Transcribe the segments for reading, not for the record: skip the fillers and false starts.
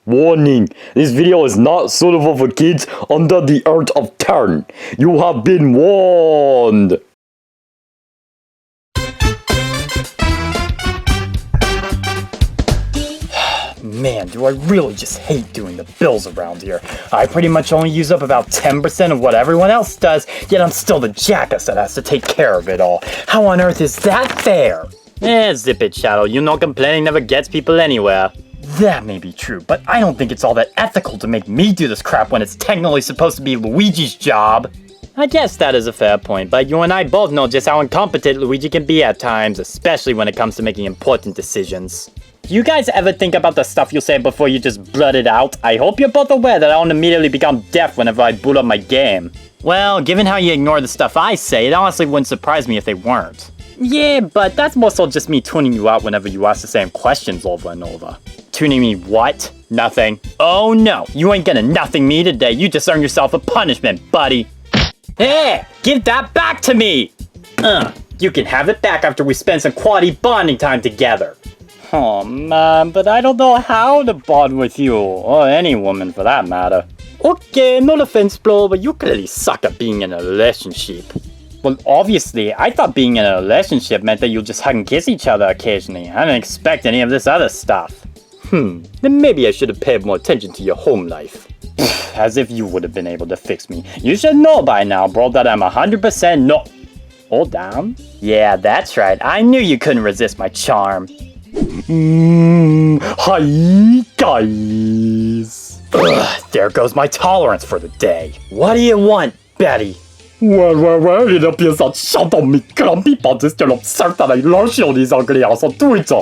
Warning, this video is not suitable for kids under the age of 10. You have been warned. Man, do I really just hate doing the bills around here. I pretty much only use up about 10% of what everyone else does, yet I'm still the jackass that has to take care of it all. How on earth is that fair? Zip it, Shadow. You know complaining never gets people anywhere. That may be true, but I don't think it's all that ethical to make me do this crap when it's technically supposed to be Luigi's job. I guess that is a fair point, but you and I both know just how incompetent Luigi can be at times, especially when it comes to making important decisions. Do you guys ever think about the stuff you say before you just blurt it out? I hope you're both aware that I don't immediately become deaf whenever I boot up my game. Well, given how you ignore the stuff I say, it honestly wouldn't surprise me if they weren't. Yeah, but that's more so just me tuning you out whenever you ask the same questions over and over. Tuning me what? Nothing. Oh no, you ain't gonna nothing me today. You just earned yourself a punishment, buddy. Hey, give that back to me! You can have it back after we spend some quality bonding time together. Oh man, but I don't know how to bond with you, or any woman for that matter. Okay, no offense, bro, but you clearly suck at being in a relationship. Well, obviously, I thought being in a relationship meant that you just hug and kiss each other occasionally. I didn't expect any of this other stuff. Then maybe I should have paid more attention to your home life. As if you would have been able to fix me. You should know by now, bro, that I'm 100% no- Hold down? Yeah, that's right. I knew you couldn't resist my charm. Hi, guys. There goes my tolerance for the day. What do you want, Betty? Well, it appears that Shadow made grumpy but is still upset that I launched on his ugly ass on Twitter.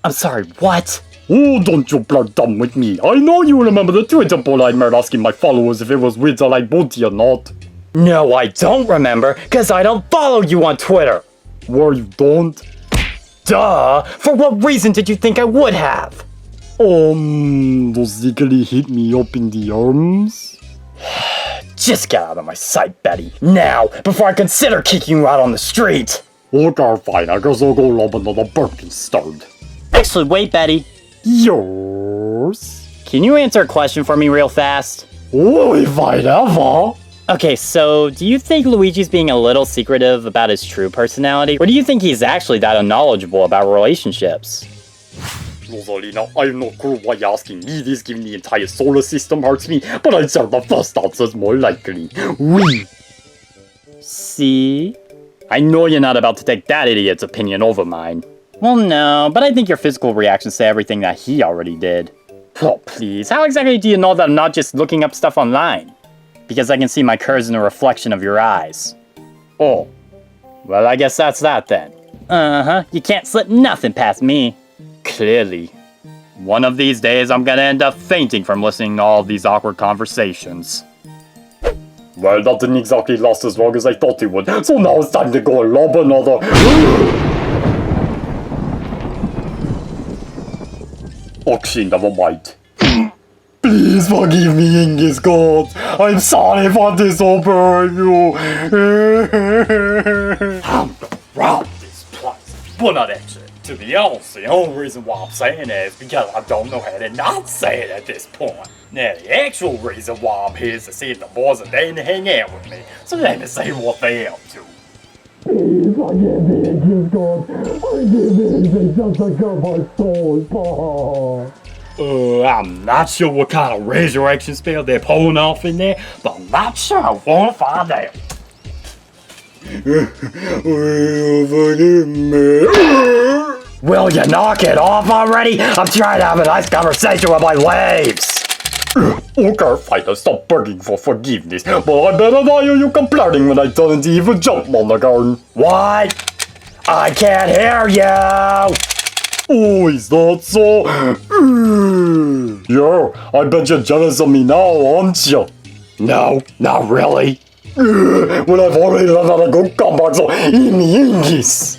I'm sorry, what? Oh, don't you play dumb with me. I know you remember the Twitter poll I made asking my followers if it was weird that I booty or not. No, I don't remember, because I don't follow you on Twitter. Well, you don't? Duh! For what reason did you think I would have? Basically hit me up in the arms? Just get out of my sight, Betty. Now, before I consider kicking you out on the street! Okay, fine. I guess I'll go lob another burp instead. Actually, wait, Betty. Yours? Can you answer a question for me real fast? Oh, if I'd ever! Okay, so do you think Luigi's being a little secretive about his true personality? Or do you think he's actually that unknowledgeable about relationships? Rosalina, I have no clue why you're asking me this, given the entire solar system hurts me, but I'd say the first answer's more likely. Oui. See? I know you're not about to take that idiot's opinion over mine. Well, no, but I think your physical reactions say everything that he already did. Oh, please, how exactly do you know that I'm not just looking up stuff online? Because I can see my curves in a reflection of your eyes. Oh. Well, I guess that's that then. You can't slip nothing past me. Clearly. One of these days, I'm gonna end up fainting from listening to all these awkward conversations. Well, that didn't exactly last as long as I thought it would, so now it's time to go and lob another. Okay, never mind. Please forgive me, English God. I'm sorry for disobeying you. I'm around this place. Well, not actually. To be honest, the only reason why I'm saying that is because I don't know how to not say it at this point. Now, the actual reason why I'm here is to see if the boys are there to hang out with me. So let me see what they're up to. Please forgive me, English God. Forgive me, it's just to get my soul. I'm not sure what kind of resurrection spell they're pulling off in there, but I'm not sure I want to find out. Will you knock it off already? I'm trying to have a nice conversation with my waves. Okay, fine, I'll stop begging for forgiveness, but I better not hear you complaining when I turn into evil Jumpman again. What? I can't hear you! Oh, is that so? Yeah, I bet you're jealous of me now, aren't you? No, not really. Well, I've already learned how to go combat, so eat me English.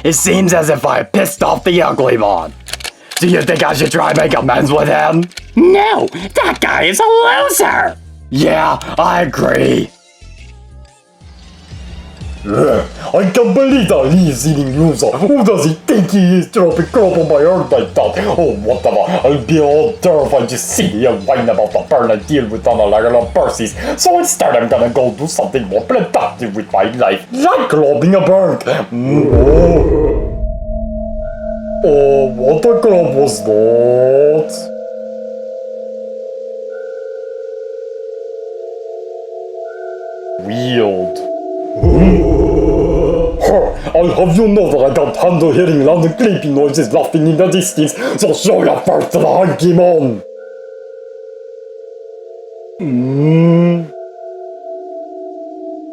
It seems as if I pissed off the ugly one. Do you think I should try and make amends with him? No, that guy is a loser. Yeah, I agree. I can't believe that he is eating Rosa. Who does he think he is dropping crap on my earth like that? Oh, whatever. I'll be all terrified just sitting here whining about the burn I deal with on a regular basis. So instead, I'm gonna go do something more productive with my life, like robbing a bank. Oh, what a club was that? Weird. I'll have you know that I can't handle hearing loud and creepy noises laughing in the distance, so show your first to the hanky man!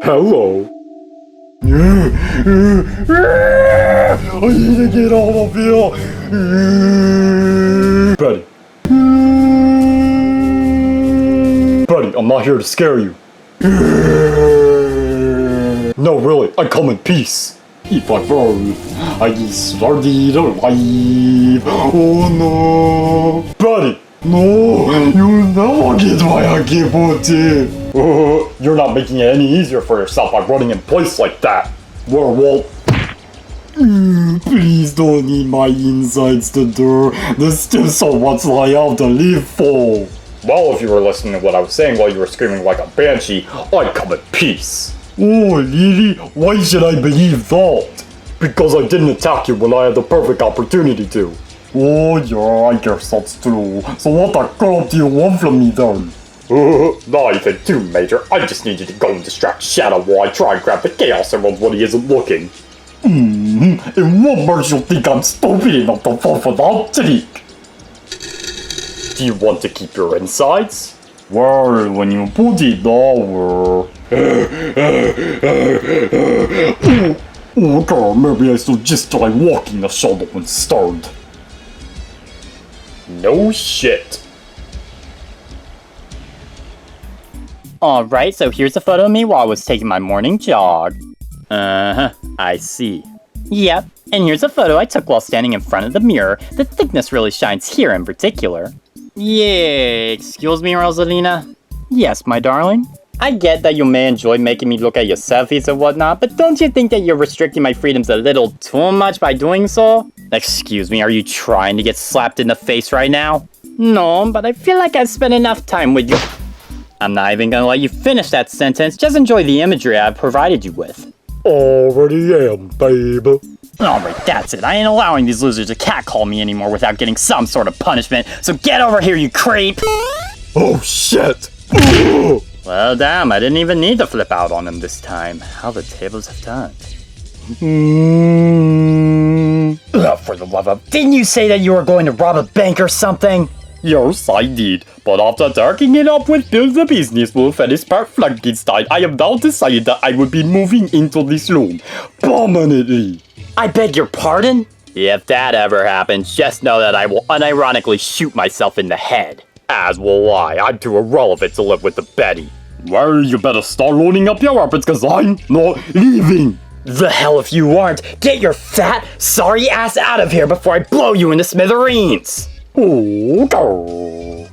Hello? I need to get out of here! Buddy. Buddy, I'm not here to scare you. No, really, I come in peace. If I fall, I get started alive. Oh no. Buddy, no, you'll never get my hanky booty. You're not making it any easier for yourself by running in place like that. Werewolf. Please don't eat my insides to dirt. There's still so much I have to live for. Well, if you were listening to what I was saying while you were screaming like a banshee, I'd come in peace. Oh, really? Why should I believe that? Because I didn't attack you when I had the perfect opportunity to. Oh, yeah, I guess that's true. So what the crap do you want from me then? Not even too, Major. I just need you to go and distract Shadow while I try and grab the Chaos Emerald when he isn't looking. And what makes you think I'm stupid enough to fall for that trick? Do you want to keep your insides? Well, when you put it over... Okay, maybe I should just try walking the shadow instead. No shit. Alright, so here's a photo of me while I was taking my morning jog. I see. Yep, and here's a photo I took while standing in front of the mirror. The thickness really shines here in particular. Yeah, excuse me, Rosalina? Yes, my darling? I get that you may enjoy making me look at your selfies and whatnot, but don't you think that you're restricting my freedoms a little too much by doing so? Excuse me, are you trying to get slapped in the face right now? No, but I feel like I've spent enough time with you. I'm not even gonna let you finish that sentence, just enjoy the imagery I've provided you with. Already am, babe. Alright, that's it. I ain't allowing these losers to catcall me anymore without getting some sort of punishment, so get over here, you creep! Oh, shit! Well, damn, I didn't even need to flip out on him this time. How the tables have turned. For the love of... Didn't you say that you were going to rob a bank or something? Yes, I did. But after darking it up with Bill the Business Wolf and his part Frankenstein, I have now decided that I would be moving into this room permanently. I beg your pardon? If that ever happens, just know that I will unironically shoot myself in the head. As will I. I'm too irrelevant to live with the Betty. Well, you better start loading up your weapons, cause I'm not leaving. The hell if you aren't. Get your fat, sorry ass out of here before I blow you into smithereens. Oh, go.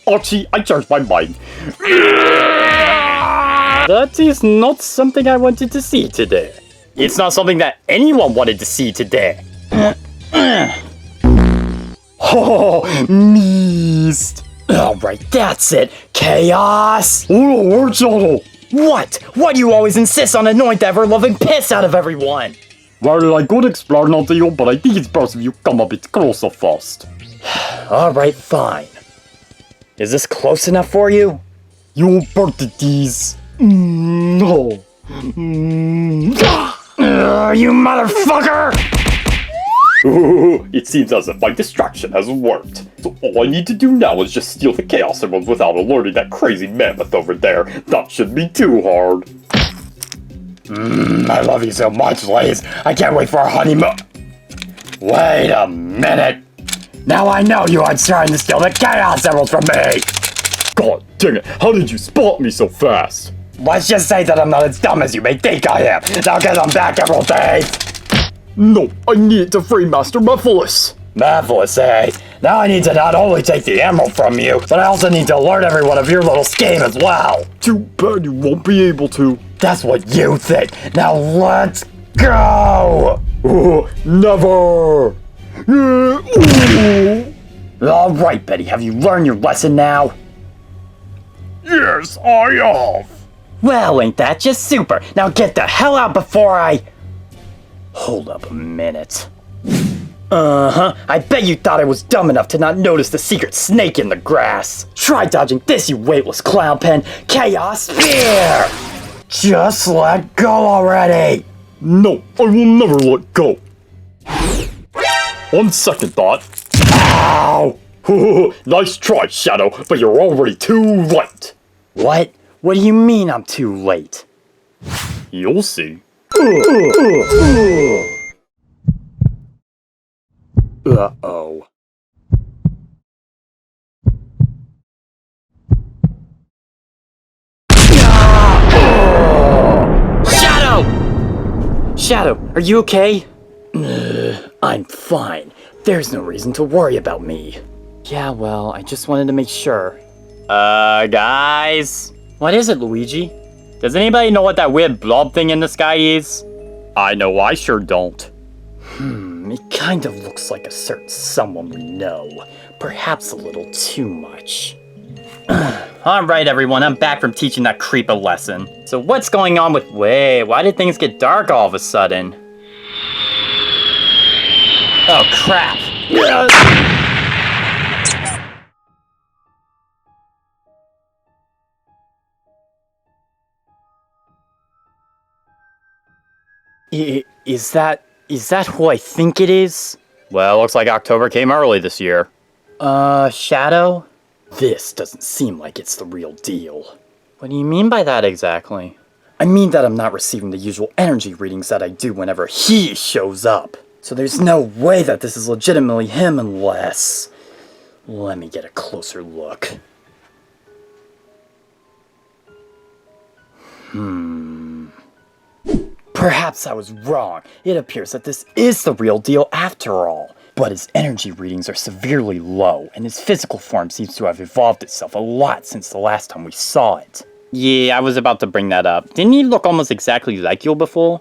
Archie, I changed my mind. That is not something I wanted to see today. It's not something that anyone wanted to see today. Oh, missed. Alright, that's it. Chaos. Oh, word shadow. What? Why do you always insist on annoying the ever-loving piss out of everyone? Well, I could explain that to you, but I think it's best if you come a bit closer first. Alright, fine. Is this close enough for you? You birthday tease. No. You motherfucker! It seems as if my distraction has worked. So all I need to do now is just steal the Chaos Emeralds without alerting that crazy mammoth over there. That shouldn't be too hard. I love you so much, Liz. I can't wait for our honeymoon. Wait a minute. Now I know you aren't trying to steal the Chaos Emeralds from me. God dang it, how did you spot me so fast? Let's just say that I'm not as dumb as you may think I am. Now get them back, Emerald Thief. No, I need to free Master Mephiles. Mephiles, eh? Now I need to not only take the emerald from you, but I also need to alert everyone of your little scheme as well. Too bad you won't be able to. That's what you think. Now let's go! Never! Alright, Betty, have you learned your lesson now? Yes, I have! Well, ain't that just super? Now get the hell out before I... Hold up a minute. Uh-huh, I bet you thought I was dumb enough to not notice the secret snake in the grass. Try dodging this, you weightless clown pen. Chaos Spear! Just let go already! No, I will never let go. On second thought... Ow! Nice try, Shadow, but you're already too late. What? What do you mean I'm too late? You'll see. Uh-oh. Shadow! Shadow, are you okay? I'm fine. There's no reason to worry about me. Yeah, well, I just wanted to make sure. Guys? What is it, Luigi? Does anybody know what that weird blob thing in the sky is? I know, I sure don't. It kind of looks like a certain someone we know. Perhaps a little too much. Alright everyone, I'm back from teaching that creep a lesson. So what's going on with... Wait, why did things get dark all of a sudden? Oh crap! Is that who I think it is? Well, looks like October came early this year. Shadow? This doesn't seem like it's the real deal. What do you mean by that exactly? I mean that I'm not receiving the usual energy readings that I do whenever he shows up. So there's no way that this is legitimately him unless... Let me get a closer look. Perhaps I was wrong. It appears that this is the real deal after all. But his energy readings are severely low, and his physical form seems to have evolved itself a lot since the last time we saw it. Yeah, I was about to bring that up. Didn't he look almost exactly like you before?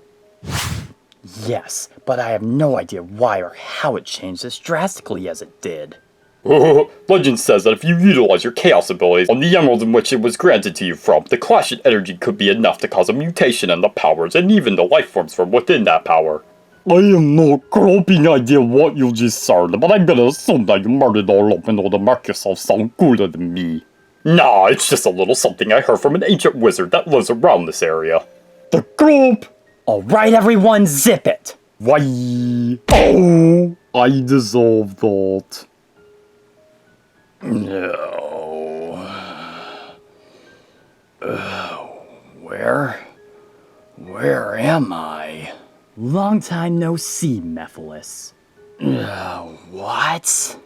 Yes, but I have no idea why or how it changed as drastically as it did. Legend says that if you utilize your chaos abilities on the emerald in which it was granted to you from, the clash in energy could be enough to cause a mutation in the powers and even the life forms from within that power. I have no groping idea what you just said, but I'm gonna assume that you murdered all up in order to make yourself sound cooler than me. Nah, it's just a little something I heard from an ancient wizard that lives around this area. The group! Alright everyone, zip it! Why? Oh, I deserve that. No. Where am I? Long time no see, Mephiles. What?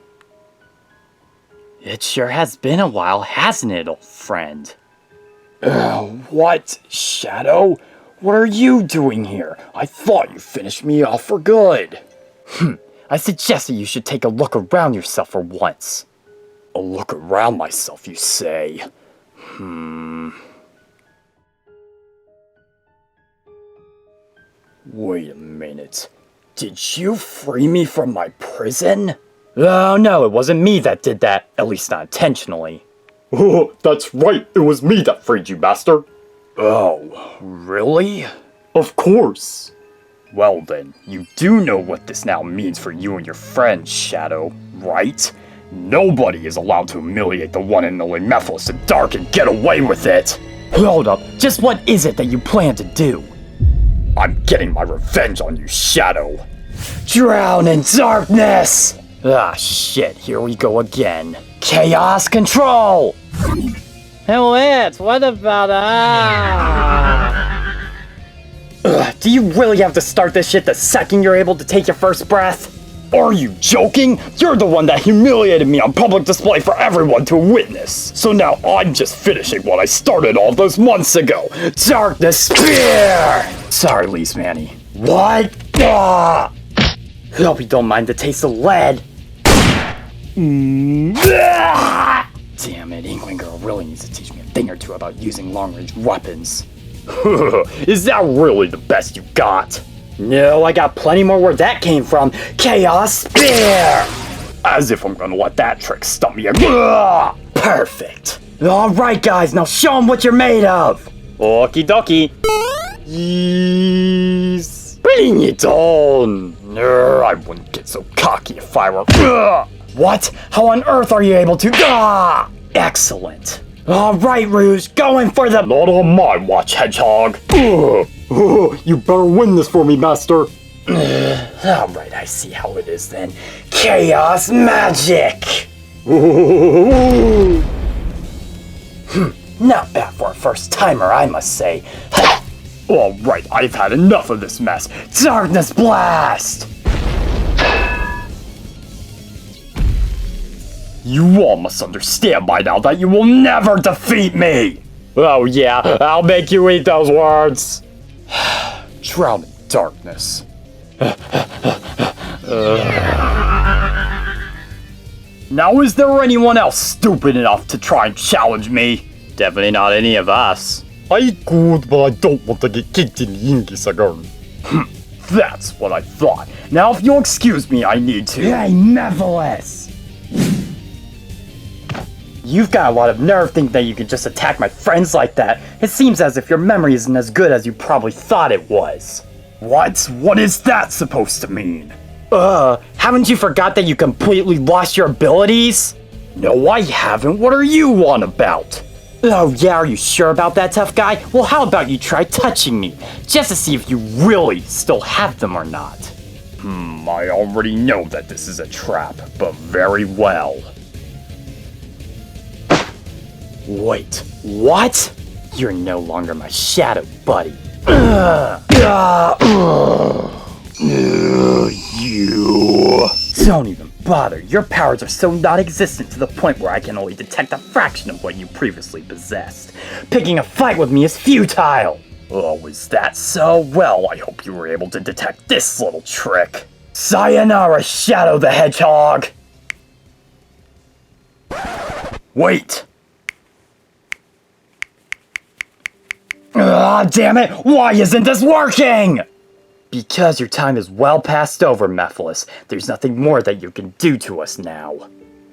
It sure has been a while, hasn't it, old friend? What, Shadow? What are you doing here? I thought you finished me off for good. I suggest that you should take a look around yourself for once. A look around myself, you say? Wait a minute. Did you free me from my prison? Oh no, it wasn't me that did that. At least not intentionally. Oh, that's right, it was me that freed you, Master. Oh, really? Of course. Well then, you do know what this now means for you and your friends, Shadow, right? Nobody is allowed to humiliate the one and only Mephiles the Dark and get away with it! Hold up, just what is it that you plan to do? I'm getting my revenge on you, Shadow! Drown in darkness! Ah shit, here we go again. Chaos control! Hey, what about Do you really have to start this shit the second you're able to take your first breath? Are you joking? You're the one that humiliated me on public display for everyone to witness. So now I'm just finishing what I started all those months ago. Darkness Spear! Sorry, Least Manny. What? Ah! Hope you don't mind the taste of lead. Damn it, Inkling Girl really needs to teach me a thing or two about using long-range weapons. Is that really the best you got? No, I got plenty more where that came from. Chaos Spear! As if I'm gonna let that trick stump me again. Perfect. Alright guys, now show them what you're made of. Okie dokie. Yes. Bring it on. I wouldn't get so cocky if I were. What? How on earth are you able to? Excellent. Alright, Rouge, going for the. Not on my watch, Hedgehog. You better win this for me, Master. Alright, I see how it is then. Chaos Magic! Not bad for a first timer, I must say. Alright, I've had enough of this mess. Darkness Blast! You all must understand by now that you will never defeat me! Oh yeah, I'll make you eat those words. Drown in darkness. Now is there anyone else stupid enough to try and challenge me? Definitely not any of us. I could, but I don't want to get kicked in the English again. That's what I thought. Now if you'll excuse me, I need to. Hey, Mephiles! You've got a lot of nerve thinking that you can just attack my friends like that. It seems as if your memory isn't as good as you probably thought it was. What? What is that supposed to mean? Haven't you forgot that you completely lost your abilities? No, I haven't. What are you on about? Oh yeah, are you sure about that, tough guy? Well, how about you try touching me, just to see if you really still have them or not. I already know that this is a trap, but very well. Wait, what? You're no longer my shadow, buddy. You. Don't even bother. Your powers are so non-existent to the point where I can only detect a fraction of what you previously possessed. Picking a fight with me is futile. Oh, is that so? Well, I hope you were able to detect this little trick. Sayonara, Shadow the Hedgehog! Wait. Ah, damn it! Why isn't this working? Because your time is well past over, Mephiles. There's nothing more that you can do to us now.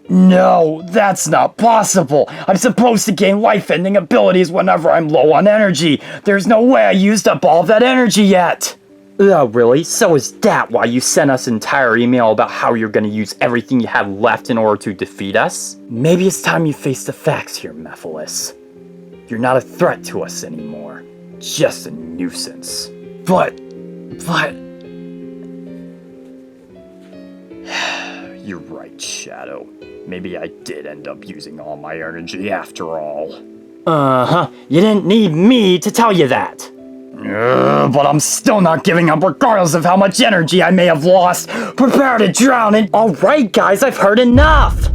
No, that's not possible. I'm supposed to gain life-ending abilities whenever I'm low on energy. There's no way I used up all of that energy yet. Oh, really? So is that why you sent us an entire email about how you're gonna use everything you have left in order to defeat us? Maybe it's time you face the facts here, Mephiles. You're not a threat to us anymore. Just a nuisance. But... You're right, Shadow. Maybe I did end up using all my energy after all. Uh-huh. You didn't need me to tell you that. But I'm still not giving up regardless of how much energy I may have lost. Prepare to drown in... Alright, guys, I've heard enough!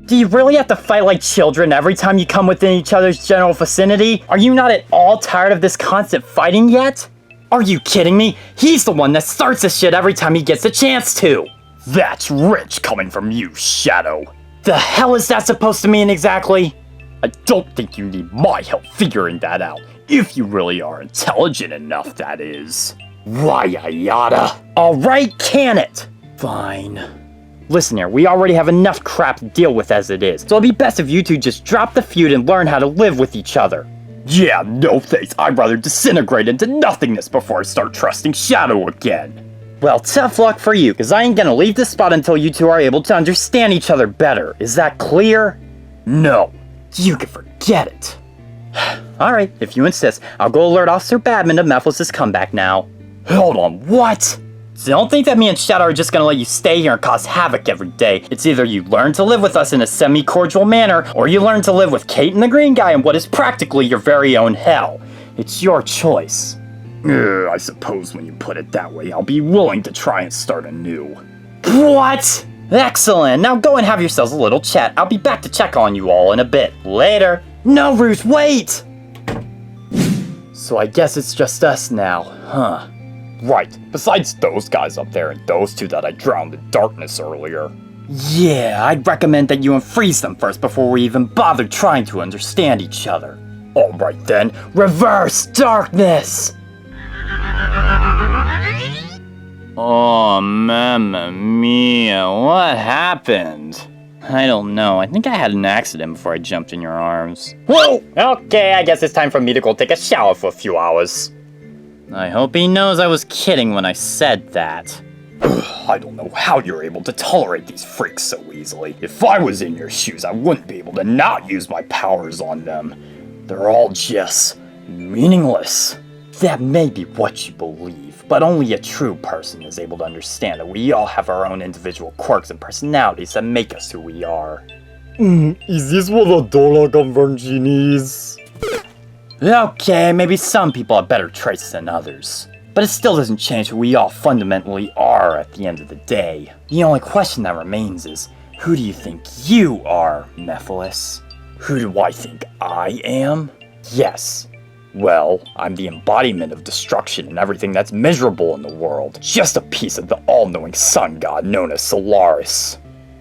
Do you really have to fight like children every time you come within each other's general vicinity? Are you not at all tired of this constant fighting yet? Are you kidding me? He's the one that starts this shit every time he gets a chance to! That's rich coming from you, Shadow. The hell is that supposed to mean exactly? I don't think you need my help figuring that out. If you really are intelligent enough, that is. Why, yada. Alright, can it? Fine. Listen here, we already have enough crap to deal with as it is, so it'll be best if you two just drop the feud and learn how to live with each other. Yeah, no thanks. I'd rather disintegrate into nothingness before I start trusting Shadow again. Well, tough luck for you, because I ain't gonna leave this spot until you two are able to understand each other better. Is that clear? No. You can forget it. Alright, if you insist, I'll go alert Officer Badman of Mephiles' comeback now. Hold on, what? So don't think that me and Shadow are just gonna let you stay here and cause havoc every day. It's either you learn to live with us in a semi-cordial manner, or you learn to live with Kate and the Green Guy in what is practically your very own hell. It's your choice. I suppose when you put it that way, I'll be willing to try and start anew. What? Excellent, now go and have yourselves a little chat. I'll be back to check on you all in a bit. Later. No, Rouge, wait! So I guess it's just us now, huh? Right, besides those guys up there and those two that I drowned in darkness earlier. Yeah, I'd recommend that you unfreeze them first before we even bother trying to understand each other. Alright then, reverse darkness! Oh, mamma mia, what happened? I don't know, I think I had an accident before I jumped in your arms. Whoa! Okay, I guess it's time for me to go take a shower for a few hours. I hope he knows I was kidding when I said that. I don't know how you're able to tolerate these freaks so easily. If I was in your shoes, I wouldn't be able to not use my powers on them. They're all just meaningless. That may be what you believe, but only a true person is able to understand that we all have our own individual quirks and personalities that make us who we are. Is this what a dollar conversion is? Okay, maybe some people have better traits than others, but it still doesn't change who we all fundamentally are at the end of the day. The only question that remains is, who do you think you are, Mephiles? Who do I think I am? Yes. Well, I'm the embodiment of destruction and everything that's miserable in the world. Just a piece of the all-knowing sun god known as Solaris.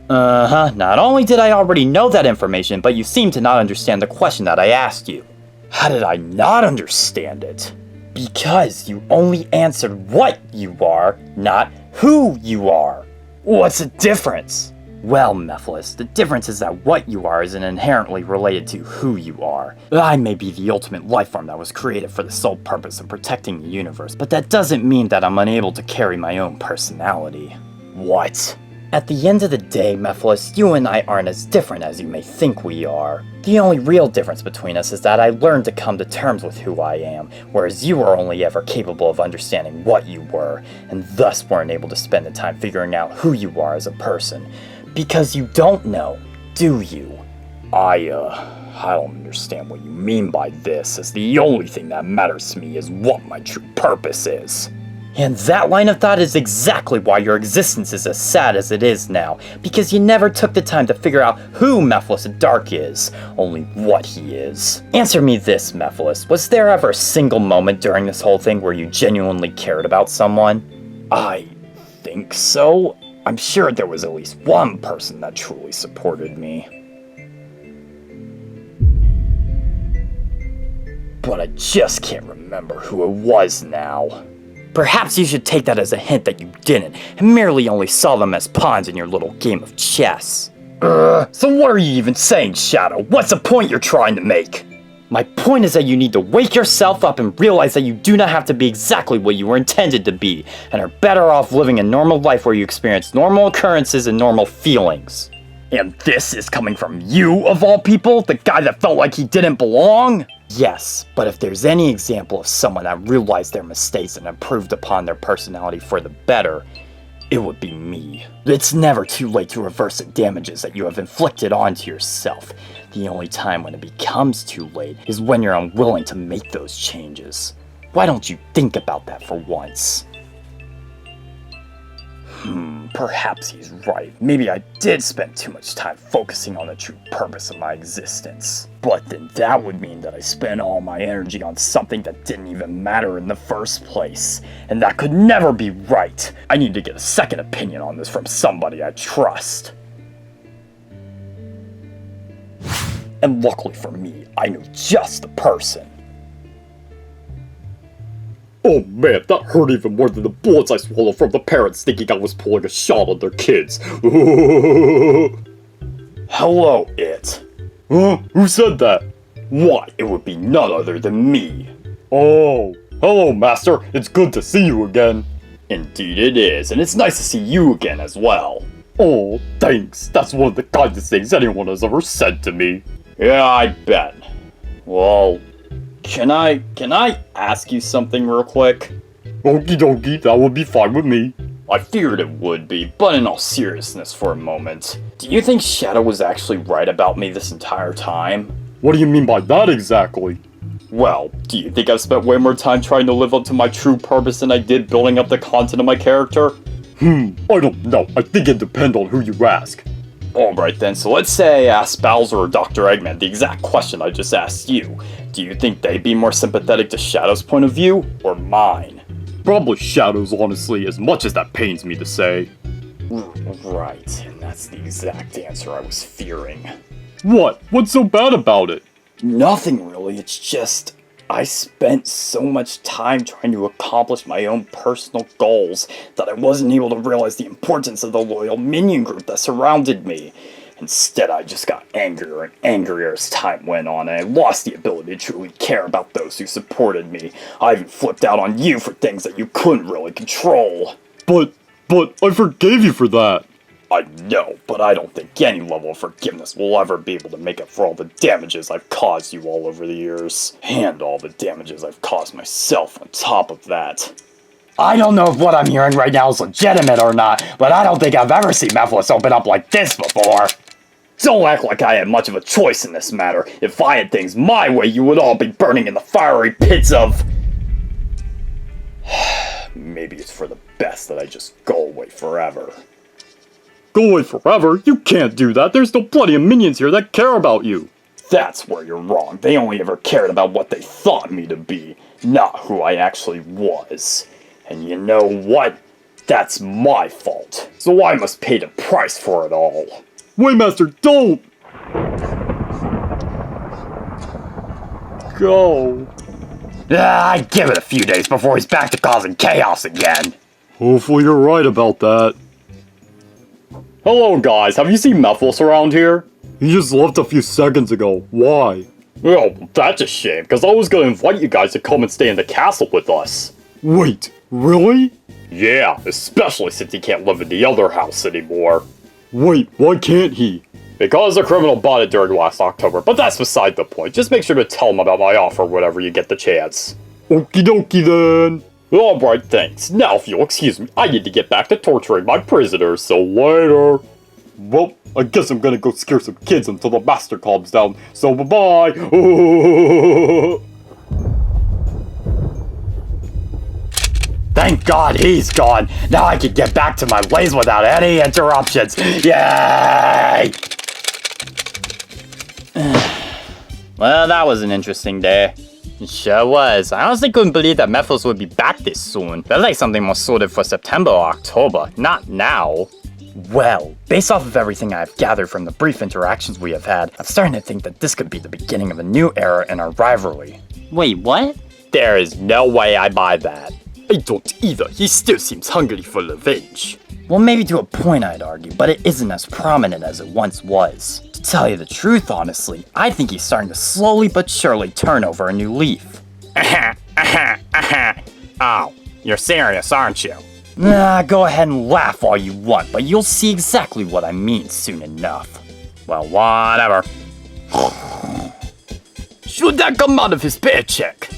Not only did I already know that information, but you seem to not understand the question that I asked you. How did I not understand it? Because you only answered what you are, not who you are. What's the difference? Well, Mephiles, the difference is that what you are isn't inherently related to who you are. I may be the ultimate life form that was created for the sole purpose of protecting the universe, but that doesn't mean that I'm unable to carry my own personality. What? At the end of the day, Mephiles, you and I aren't as different as you may think we are. The only real difference between us is that I learned to come to terms with who I am, whereas you were only ever capable of understanding what you were, and thus weren't able to spend the time figuring out who you are as a person. Because you don't know, do you? I don't understand what you mean by this, as the only thing that matters to me is what my true purpose is. And that line of thought is exactly why your existence is as sad as it is now, because you never took the time to figure out who Mephiles the Dark is, only what he is. Answer me this, Mephiles, was there ever a single moment during this whole thing where you genuinely cared about someone? I think so. I'm sure there was at least one person that truly supported me. But I just can't remember who it was now. Perhaps you should take that as a hint that you didn't, and merely only saw them as pawns in your little game of chess. So what are you even saying, Shadow? What's the point you're trying to make? My point is that you need to wake yourself up and realize that you do not have to be exactly what you were intended to be, and are better off living a normal life where you experience normal occurrences and normal feelings. And this is coming from you, of all people? The guy that felt like he didn't belong? Yes, but if there's any example of someone that realized their mistakes and improved upon their personality for the better, it would be me. It's never too late to reverse the damages that you have inflicted onto yourself. The only time when it becomes too late is when you're unwilling to make those changes. Why don't you think about that for once? Perhaps he's right. Maybe I did spend too much time focusing on the true purpose of my existence. But then that would mean that I spent all my energy on something that didn't even matter in the first place. And that could never be right. I need to get a second opinion on this from somebody I trust. And luckily for me, I knew just the person. Oh man, that hurt even more than the bullets I swallowed from the parents thinking I was pulling a shot on their kids. Hello, it. Huh? Who said that? Why, it would be none other than me. Oh, hello, Master. It's good to see you again. Indeed it is, and it's nice to see you again as well. Oh, thanks. That's one of the kindest things anyone has ever said to me. Yeah, I bet. Well, can I ask you something real quick? Okie dokie, that would be fine with me. I feared it would be, but in all seriousness for a moment, do you think Shadow was actually right about me this entire time? What do you mean by that exactly? Well, do you think I've spent way more time trying to live up to my true purpose than I did building up the content of my character? I don't know. I think it depends on who you ask. Alright then, so let's say I asked Bowser or Dr. Eggman the exact question I just asked you. Do you think they'd be more sympathetic to Shadow's point of view, or mine? Probably Shadow's, honestly, as much as that pains me to say. Right, and That's the exact answer I was fearing. What? What's so bad about it? Nothing really, it's just... I spent so much time trying to accomplish my own personal goals that I wasn't able to realize the importance of the loyal minion group that surrounded me. Instead, I just got angrier and angrier as time went on, and I lost the ability to truly care about those who supported me. I even flipped out on you for things that you couldn't really control. But I forgave you for that. I know, but I don't think any level of forgiveness will ever be able to make up for all the damages I've caused you all over the years. And all the damages I've caused myself on top of that. I don't know if what I'm hearing right now is legitimate or not, but I don't think I've ever seen Mephiles open up like this before. Don't act like I had much of a choice in this matter. If I had things my way, you would all be burning in the fiery pits of... Maybe it's for the best that I just go away forever. Go away forever? You can't do that. There's still plenty of minions here that care about you. That's where you're wrong. They only ever cared about what they thought me to be, not who I actually was. And you know what? That's my fault. So I must pay the price for it all. Waymaster, don't! Go. I'd give it a few days before he's back to causing chaos again. Hopefully you're right about that. Hello guys, have you seen Mephiles around here? He just left a few seconds ago. Why? Oh, that's a shame, because I was gonna invite you guys to come and stay in the castle with us. Wait, really? Yeah, especially since he can't live in the other house anymore. Wait, why can't he? Because the criminal bought it during last October, but that's beside the point. Just make sure to tell him about my offer whenever you get the chance. Okie dokie then. Alright, thanks. Now, if you'll excuse me, I need to get back to torturing my prisoners, so later. Well, I guess I'm gonna go scare some kids until the master calms down, so bye-bye! Thank God he's gone! Now I can get back to my ways without any interruptions! Yay! Well, that was an interesting day. It sure was. I honestly couldn't believe that Mephiles would be back this soon. Felt like something was sorted for September or October, not now. Well, based off of everything I've gathered from the brief interactions we have had, I'm starting to think that this could be the beginning of a new era in our rivalry. Wait, what? There is no way I buy that. I don't either. He still seems hungry for revenge. Well, maybe to a point I'd argue, but it isn't as prominent as it once was. To tell you the truth, honestly, I think he's starting to slowly but surely turn over a new leaf. Oh, you're serious, aren't you? Nah, go ahead and laugh all you want, but you'll see exactly what I mean soon enough. Well, whatever. Should that come out of his paycheck?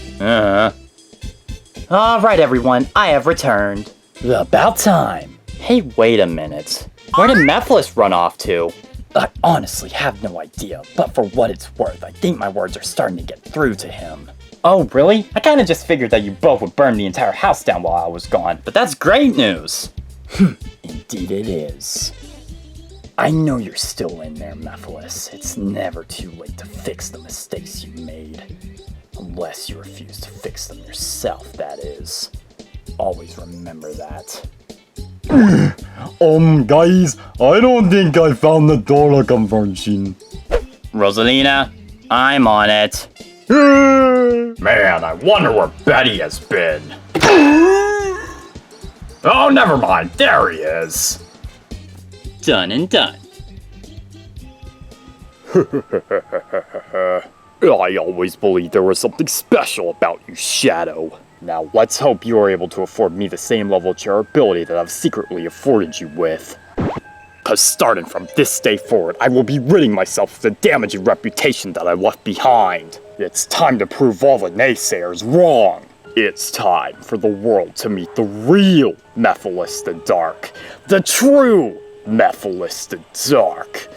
Alright everyone, I have returned. About time. Hey, wait a minute. Where did Mephiles run off to? I honestly have no idea, but for what it's worth, I think my words are starting to get through to him. Oh, really? I kinda just figured that you both would burn the entire house down while I was gone, but that's great news! Indeed it is. I know you're still in there, Mephiles. It's never too late to fix the mistakes you made. Unless you refuse to fix them yourself, that is. Always remember that. Guys, I don't think I found the door conversion. Rosalina, I'm on it. Man, I wonder where Betty has been. Oh, never mind. There he is. Done and done. I always believed there was something special about you, Shadow. Now let's hope you are able to afford me the same level of charitability that I've secretly afforded you with. Cause starting from this day forward, I will be ridding myself of the damaging reputation that I left behind. It's time to prove all the naysayers wrong. It's time for the world to meet the real Mephiles the Dark. The true Mephiles the Dark.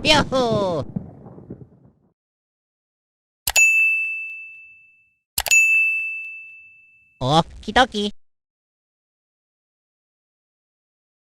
Yahoo! Okie dokie.